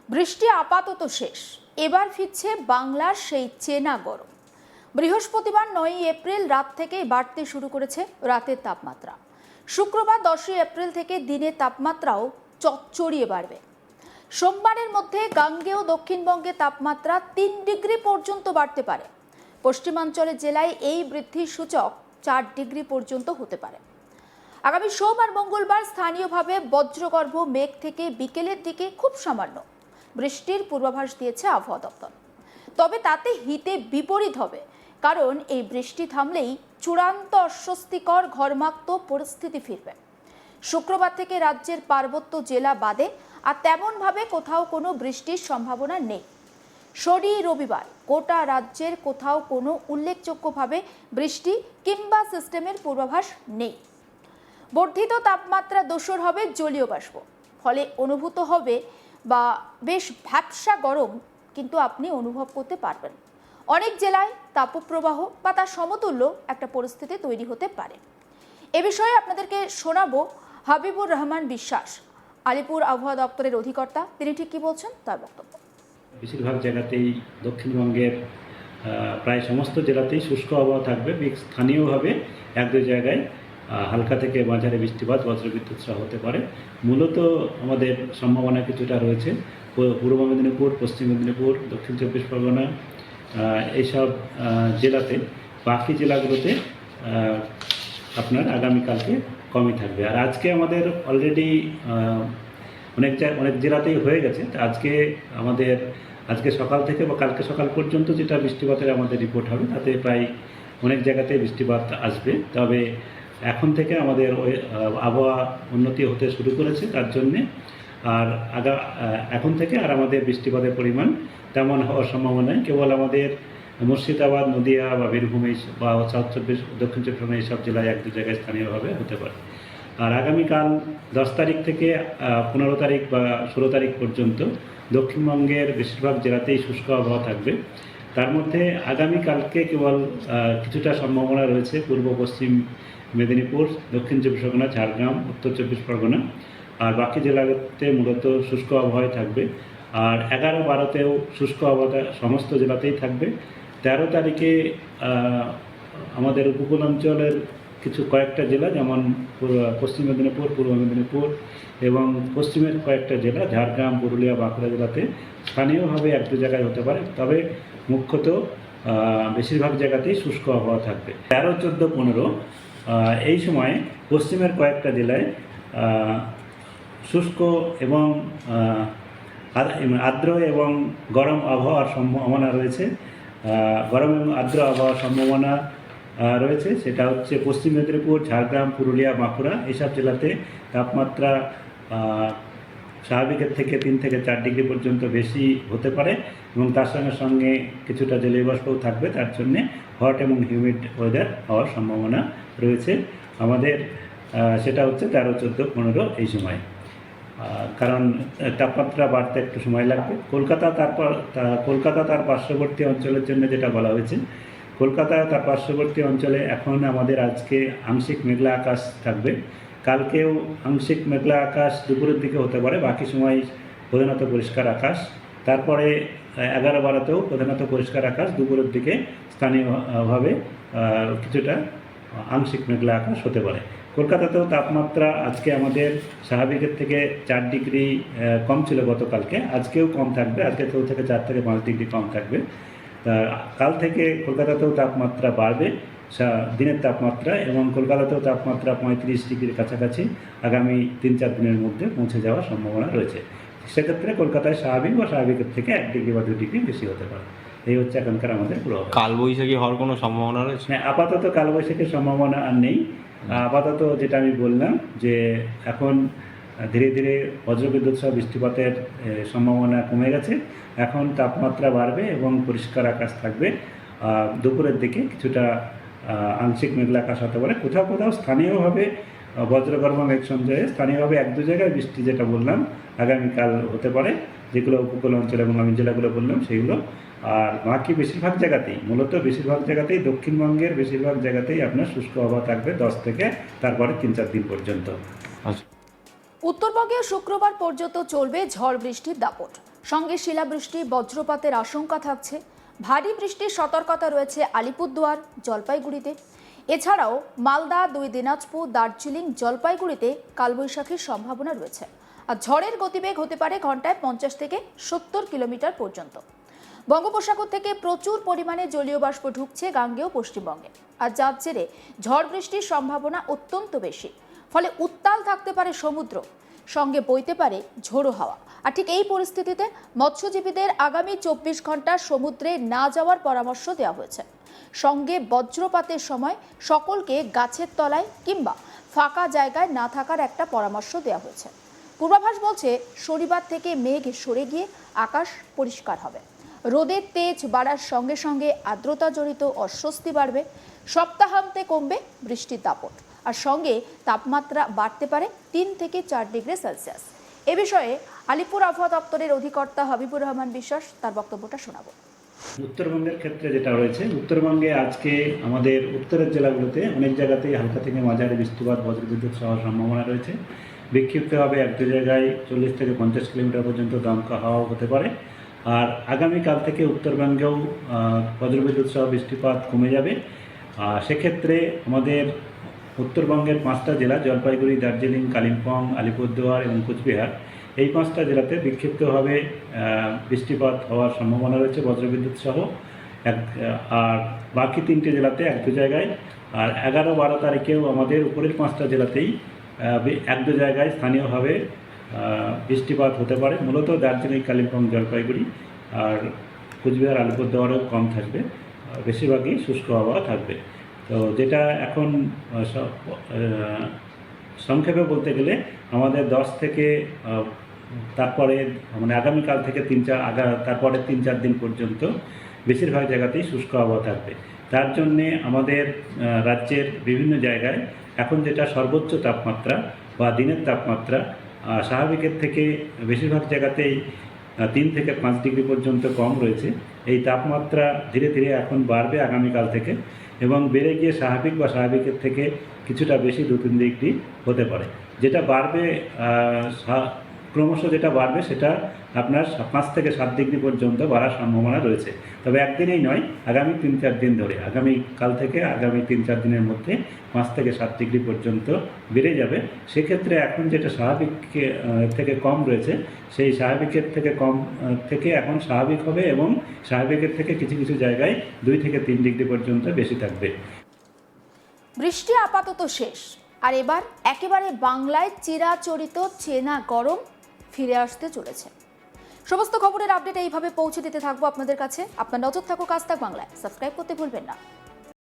বৃষ্টি আপাতত শেষ, এবার ফিরছে বাংলার সেই চেনা গরম। বৃহস্পতিবার 9 এপ্রিল রাত থেকেই বাড়তে শুরু করেছে রাতের তাপমাত্রা। শুক্রবার 10 এপ্রিল থেকে দিনের তাপমাত্রাও চড়চড়িয়ে বাড়বে। সোমবারের মধ্যে গাঙ্গেয় দক্ষিণবঙ্গে তাপমাত্রা 3 ডিগ্রি পর্যন্ত বাড়তে পারে। পশ্চিমাঞ্চলের জেলায় এই বৃদ্ধির সূচক 4 ডিগ্রি পর্যন্ত হতে পারে। আগামী সোম আর মঙ্গলবার স্থানীয়ভাবে বজ্রগর্ভ মেঘ থেকে বিকেলের দিকে খুব সামান্য বৃষ্টির পূর্বাভাস দিয়েছে আবহাওয়া দপ্তর। তবে তাতে হিতে বিপরীত হবে, কারণ এই বৃষ্টি থামলেই চূড়ান্ত অস্বস্তিকর ঘরমাক্ত পরিস্থিতি ফিরবে। শুক্রবার থেকে রাজ্যের পার্বত্য জেলা বাদে আর তেমনভাবে কোথাও কোনো বৃষ্টির সম্ভাবনা নেই। শনি রবিবার গোটা রাজ্যের কোথাও কোনো উল্লেখযোগ্যভাবে বৃষ্টি কিংবা সিস্টেমের পূর্বাভাস নেই। বর্ধিত তাপমাত্রা দোসর হবে জলীয় বাষ্প, ফলে অনুভূত হবে বা বেশ ভ্যাপসা গরম কিন্তু আপনি অনুভব করতে পারবেন। অনেক জেলায় তাপপ্রবাহ বা তার সমতুল্য একটা পরিস্থিতি তৈরি হতে পারে। এ বিষয়ে আপনাদেরকে শোনাবো হাবিবুর রহমান বিশ্বাস, আলিপুর আবহাওয়া দপ্তরের অধিকর্তা। তিনি ঠিক কি বলছেন তার বক্তব্য। বেশিরভাগ জায়গাতেই দক্ষিণবঙ্গের প্রায় সমস্ত জেলাতেই শুষ্ক আবহাওয়া থাকবে। স্থানীয়ভাবে এক দুই জায়গায় হালকা থেকে মাঝারি বৃষ্টিপাত বজ্রবিদ্যুৎ সহ হতে পারে। মূলত আমাদের সম্ভাবনা কিছুটা রয়েছে পূর্ব মেদিনীপুর, পশ্চিম মেদিনীপুর, দক্ষিণ চব্বিশ পরগনা এইসব জেলাতে। বাকি জেলাগুলোতে আপনার আগামীকালকে কমই থাকবে। আর আজকে আমাদের অলরেডি অনেক জেলাতেই হয়ে গেছে। আজকে সকাল থেকে বা কালকে সকাল পর্যন্ত যেটা বৃষ্টিপাতের আমাদের রিপোর্ট হবে, তাতে প্রায় অনেক জায়গাতে বৃষ্টিপাত আসবে। তবে এখন থেকে আমাদের আবহাওয়া উন্নতি হতে শুরু করেছে, তার জন্যে আর এখন থেকে আর আমাদের বৃষ্টিপাতের পরিমাণ তেমন হওয়ার সম্ভাবনা নেই। কেবল আমাদের মুর্শিদাবাদ, নদিয়া বা বীরভূম বা দক্ষিণ চব্বিশ পরগনা এইসব জেলায় এক দু জায়গায় স্থানীয়ভাবে হতে পারে। আর আগামীকাল 10 তারিখ থেকে 15 তারিখ বা 16 তারিখ পর্যন্ত দক্ষিণবঙ্গের বেশিরভাগ জেলাতেই শুষ্ক আবহাওয়া থাকবে। তার মধ্যে আগামীকালকে কেবল কিছুটা সম্ভাবনা রয়েছে পূর্ব পশ্চিম মেদিনীপুর, দক্ষিণ চব্বিশ পরগনা, ঝাড়গ্রাম, উত্তর চব্বিশ পরগনা। আর বাকি জেলাতে মূলত শুষ্ক আবহাওয়াই থাকবে। আর 11-12তেও শুষ্ক আবহাওয়া সমস্ত জেলাতেই থাকবে। 13 তারিখে আমাদের উপকূল অঞ্চলের কয়েকটা জেলা, যেমন পশ্চিম মেদিনীপুর, পূর্ব মেদিনীপুর এবং পশ্চিমের কয়েকটা জেলা ঝাড়গ্রাম, পুরুলিয়া, বাঁকুড়া জেলাতে স্থানীয়ভাবে এক দু জায়গায় হতে পারে। তবে মুখ্যত বেশিরভাগ জায়গাতেই শুষ্ক আবহাওয়া থাকবে। 13, 14, 15 এই সময়ে পশ্চিমের কয়েকটা জেলায় শুষ্ক এবং আর্দ্র এবং গরম আবহাওয়ার সম্ভাবনা রয়েছে। গরম এবং আর্দ্র আবহাওয়ার সম্ভাবনা রয়েছে, সেটা হচ্ছে পশ্চিম মেদিনীপুর, ঝাড়গ্রাম, পুরুলিয়া, বাঁকুড়া এইসব জেলাতে তাপমাত্রা স্বাভাবিকের থেকে 3 থেকে 4 ডিগ্রি পর্যন্ত বেশি হতে পারে এবং তার সঙ্গে সঙ্গে কিছুটা জলীয় বাষ্পও থাকবে। তার জন্যে হট এবং হিউমিড ওয়েদার হওয়ার সম্ভাবনা রয়েছে আমাদের। সেটা হচ্ছে 13, 14, 15 এই সময়। কারণ তাপমাত্রা বাড়তে একটু সময় লাগবে। কলকাতা তার পার্শ্ববর্তী অঞ্চলের জন্য যেটা বলা হয়েছে, কলকাতা তার পার্শ্ববর্তী অঞ্চলে এখন আমাদের আজকে আংশিক মেঘলা আকাশ থাকবে। কালকেও আংশিক মেঘলা আকাশ দুপুরের দিকে হতে পারে, বাকি সময় প্রধানত পরিষ্কার আকাশ। তারপরে 11-12তেও প্রধানত পরিষ্কার আকাশ, দুপুরের দিকে স্থানীয়ভাবে কিছুটা আংশিক মেঘলা আকাশ হতে পারে। কলকাতাতেও তাপমাত্রা আজকে আমাদের স্বাভাবিকের থেকে 4 ডিগ্রি কম ছিল গতকালকে, আজকেও কম থাকবে। আজকে 4 থেকে 5 ডিগ্রি কম থাকবে। কাল থেকে কলকাতাতেও তাপমাত্রা বাড়বে, দিনের তাপমাত্রা, এবং কলকাতাতেও তাপমাত্রা 35 ডিগ্রির কাছাকাছি আগামী 3-4 দিনের মধ্যে পৌঁছে যাওয়ার সম্ভাবনা রয়েছে। সেক্ষেত্রে কলকাতায় স্বাভাবিক বা স্বাভাবিকের থেকে 1 ডিগ্রি বা 2 ডিগ্রি বেশি হতে পারে। এই হচ্ছে এখনকার আমাদের পূর্বাভাস। কালবৈশাখী হওয়ার কোনো সম্ভাবনা রয়েছে? হ্যাঁ, আপাতত কালবৈশাখীর সম্ভাবনা আর নেই। আপাতত যেটা আমি বললাম যে এখন ধীরে ধীরে বজ্রবিদ্যুৎ সহ বৃষ্টিপাতের সম্ভাবনা কমে গেছে। এখন তাপমাত্রা বাড়বে এবং পরিষ্কার আকাশ থাকবে। দুপুরের দিকে কিছুটা আংশিক মেঘলা আকাশ হতে পারে। কোথাও কোথাও স্থানীয়ভাবে বজ্রগর্ভ মেঘ সঞ্চয়ে স্থানীয়ভাবে এক দু জায়গায় বৃষ্টি, যেটা বললাম, আগামীকাল হতে পারে, যেগুলো উপকূল অঞ্চল এবং আমি জেলাগুলো বললাম সেইগুলো। আর বাকি বেশিরভাগ জায়গাতেই দক্ষিণবঙ্গের বেশিরভাগ জায়গাতেই আপনার শুষ্ক আবহাওয়া থাকবে 10 থেকে তারপরে 3-4 দিন পর্যন্ত। উত্তরবঙ্গে শুক্রবার পর্যন্ত চলবে ঝড় বৃষ্টির দাপট। সঙ্গে শিলাবৃষ্টি, বজ্রপাতের আশঙ্কা থাকছে। ভারী বৃষ্টির সতর্কতা রয়েছে আলিপুরদুয়ার, জলপাইগুড়িতে। এছাড়াও মালদা, 2 দিনাজপুর, দার্জিলিং, জলপাইগুড়িতে কালবৈশাখীর সম্ভাবনা রয়েছে। আর ঝড়ের গতিবেগ হতে পারে ঘন্টায় 50 থেকে 70 কিলোমিটার পর্যন্ত। বঙ্গোপসাগর থেকে প্রচুর পরিমাণে জলীয় বাষ্প ঢুকছে গাঙ্গেয় পশ্চিমবঙ্গে, আর যার জেরে ঝড় বৃষ্টির সম্ভাবনা অত্যন্ত বেশি। ফলে উত্তাল থাকতে পারে সমুদ্র, সঙ্গে বইতে পারে ঝোড়ো হাওয়া। আর ঠিক এই পরিস্থিতিতে মৎস্যজীবীদের আগামী 24 ঘন্টা সমুদ্রে না যাওয়ার পরামর্শ দেওয়া হয়েছে। সঙ্গে বজ্রপাতের সময় সকলকে গাছের তলায় কিংবা ফাঁকা জায়গায় না থাকার একটা পরামর্শ দেওয়া হয়েছে। পূর্বাভাস বলছে শনিবার থেকে মেঘ সরে গিয়ে আকাশ পরিষ্কার হবে। রোদের তেজ বাড়ার সঙ্গে সঙ্গে আর্দ্রতা জড়িত অস্বস্তি বাড়বে। সপ্তাহান্তে কমবে বৃষ্টির দাপট, আর সঙ্গে তাপমাত্রা বাড়তে পারে 3 থেকে 4 ডিগ্রি সেলসিয়াস। এ বিষয়ে আলিপুর আবহাওয়া দপ্তরের অধিকর্তা হাবিবুর রহমান বিশ্বাস তার বক্তব্যটা শোনাবো। উত্তরবঙ্গের ক্ষেত্রে যেটা রয়েছে, উত্তরবঙ্গে আজকে আমাদের উত্তরের জেলাগুলোতে অনেক জায়গাতেই হালকা থেকে মাঝারি বৃষ্টিপাত, বজ্রবিদ্যুৎ সহ সম্ভাবনা রয়েছে। বিক্ষিপ্তভাবে 1-2 জায়গায় 40 থেকে 50 কিলোমিটার পর্যন্ত দমকা হাওয়া হতে পারে। আর আগামীকাল থেকে উত্তরবঙ্গেও বজ্রবিদ্যুৎ সহ বৃষ্টিপাত কমে যাবে। সেক্ষেত্রে আমাদের উত্তরবঙ্গের 5টা জেলা, জলপাইগুড়ি, দার্জিলিং, কালিম্পং, আলিপুরদুয়ার এবং কোচবিহার, এই 5টা জেলাতে বিক্ষিপ্তভাবে বৃষ্টিপাত হওয়ার সম্ভাবনা রয়েছে বজ্রবিদ্যুৎ সহ। আর বাকি 3টে জেলাতে 1-2 জায়গায়। আর 11-12 তারিখেও আমাদের উপরের 5টা জেলাতেই 1-2 জায়গায় স্থানীয়ভাবে বৃষ্টিপাত হতে পারে। মূলত দার্জিলিং, কালিম্পং, জলপাইগুড়ি আর কোচবিহার, আলিপুরদুয়ারেও কম থাকবে, বেশিরভাগই শুষ্ক আবহাওয়া থাকবে। তো যেটা এখন সংক্ষেপে বলতে গেলে আমাদের 10 থেকে তারপরে মানে আগামীকাল থেকে তারপরে 3-4 দিন পর্যন্ত বেশিরভাগ জায়গাতেই শুষ্ক আবহাওয়া থাকবে। তার জন্যে আমাদের রাজ্যের বিভিন্ন জায়গায় এখন যেটা সর্বোচ্চ তাপমাত্রা বা দিনের তাপমাত্রা স্বাভাবিকের থেকে বেশিরভাগ জায়গাতেই 3 থেকে 5 ডিগ্রি পর্যন্ত কম রয়েছে। এই তাপমাত্রা ধীরে ধীরে এখন বাড়বে আগামীকাল থেকে, এবং বেড়ে গিয়ে স্বাভাবিক বা স্বাভাবিকের থেকে কিছুটা বেশি 2-3 ডিগ্রি হতে পারে। যেটা বাড়বে ক্রমশ যেটা বাড়বে সেটা আপনার 5 থেকে 7 ডিগ্রি পর্যন্ত বাড়ার সম্ভাবনা রয়েছে। তবে একদিনেই নয়, আগামী 3-4 দিন ধরে, আগামীকাল থেকে আগামী 3-4 দিনের মধ্যে 5 থেকে 7 ডিগ্রি পর্যন্ত বেড়ে যাবে। সেক্ষেত্রে এখন যেটা স্বাভাবিক থেকে কম রয়েছে, সেই স্বাভাবিকের থেকে কম থেকে এখন স্বাভাবিক হবে, এবং স্বাভাবিকের থেকে কিছু কিছু জায়গায় 2 থেকে 3 ডিগ্রি পর্যন্ত বেশি থাকবে। বৃষ্টি আপাতত শেষ, আর এবার একেবারে বাংলায় চিরাচরিত চেনা গরম ফিরে আসতে চলেছে। সমস্ত খবরের আপডেট এইভাবে পৌঁছে দিতে থাকবো আপনাদের কাছে। আপনার নজর থাকুক আজ তাক বাংলায়। সাবস্ক্রাইব করতে ভুলবেন না।